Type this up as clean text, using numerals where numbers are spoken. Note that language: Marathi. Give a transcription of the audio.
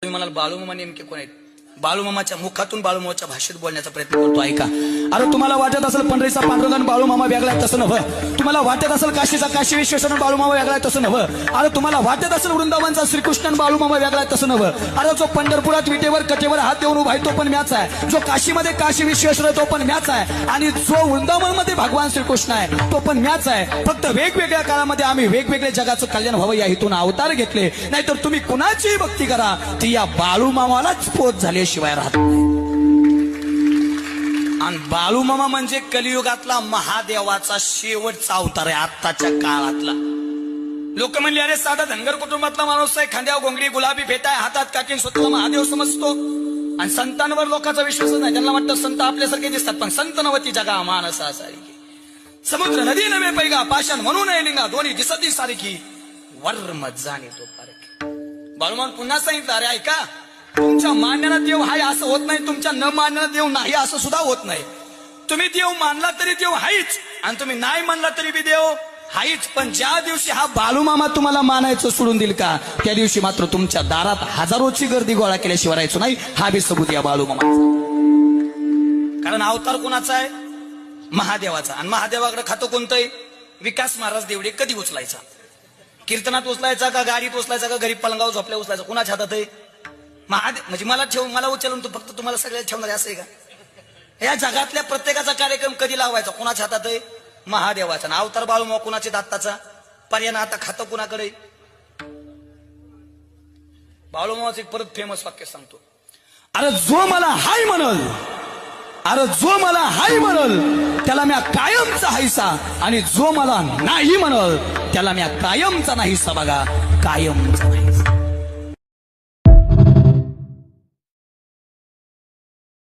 तुम्ही म्हणाल बाळूमामा नेमके कोण आहेत? बाळूमामाच्या मुखातून बाळूमामाच्या भाषेत बोलण्याचा प्रयत्न करतो, ऐका. अरे तुम्हाला वाटत असेल पंढरीचा पांडुरंग बाळूमामा वेगळा आहे, तसं नव्हं. तुम्हाला वाटत असेल काशीचा काशी विश्वेश्वर बाळूमामा वेगळा आहे, तसं नव्हं. अरे तुम्हाला वाटत असेल वृंदावनचा श्रीकृष्ण बाळूमामा वेगळा आहे, तसं नव्हं. अरे जो पंढरपुरात विटेवर कटेवर हात देऊन उभा आहे तो पण म्याच आहे. जो काशीमध्ये काशी विश्वेश्वर तो पण म्याच आहे. आणि जो वृंदावनमध्ये भगवान श्रीकृष्ण आहे तो पण म्याच आहे. फक्त वेगवेगळ्या काळामध्ये आम्ही वेगवेगळे जगाचं कल्याण व्हावं या हेतून अवतार घेतले. नाहीतर तुम्ही कुणाचीही भक्ती करा ती या बाळूमामालाच पोच झाल्याशिवाय राहत नाही. आणि बाळूमामा म्हणजे कलियुगातला महादेवाचा शेवटचा अवतार आहे आत्ताच्या काळातला. लोक म्हणले अरे साधा धनगर कुटुंबातला माणूस आहे, खांद्यावर गोंगडी गुलाबी फेटा आहे, हातात काकीन स्वतःला महादेव समजतो. आणि संतांवर लोकांचा विश्वास नाही. त्यांना वाटतं संत आपल्यासारखे दिसतात, पण संत नवती जगा मानसा सारखी. समुद्र नदी नव्हे पैगा, पाषाण म्हणून लिंगा, दोन्ही दिसती सारखी, वर्म जाणे तो पारखी. बाळूमामा पुन्हा सांगितलं, अरे ऐका, तुमच्या मानण्याला देव हाय असं होत नाही, तुमच्या न मानण्याला देव नाही असं सुद्धा होत नाही. तुम्ही देव मानला तरी देव हायच, आणि तुम्ही नाही मानला तरी बी देव हायच. पण ज्या दिवशी हा बाळूमामा तुम्हाला मानायचं सोडून देईल का, त्या दिवशी मात्र तुमच्या दारात हजारोची गर्दी गोळा केल्याशिवाय राहायचो नाही. हा बी सबूत या बाळूमामाचा. कारण अवतार कोणाचा आहे? महादेवाचा. आणि महादेवाकडे खातं कोणतं आहे? विकास महाराज देवडे. कधी उचलायचा? कीर्तनात उचलायचा का, गाडीत उचलायचा का, गरीब पलंगावर झोपल्या उचलायचा? कुणाच्या हातात आहे? महादेव. म्हणजे मला उचलून तो फक्त तुम्हाला सगळ्याला ठेवणार असं आहे का? या जगातल्या प्रत्येकाचा कार्यक्रम कधी लावायचा? कुणाच्या हातात आहे? महादेवाचा. अवतार बाळूमामा कुणाच्या दाताचा? पर्याय आता खातं कुणाकडे? बाळूमामाचं एक परत फेमस वाक्य सांगतो. अरे जो मला हाय म्हणल, अरे जो मला हाय म्हणल त्याला म्या कायमचा हायसा, आणि जो मला नाही म्हणल त्याला म्या कायमचा नाहीसा. बघा, कायमचा नाही.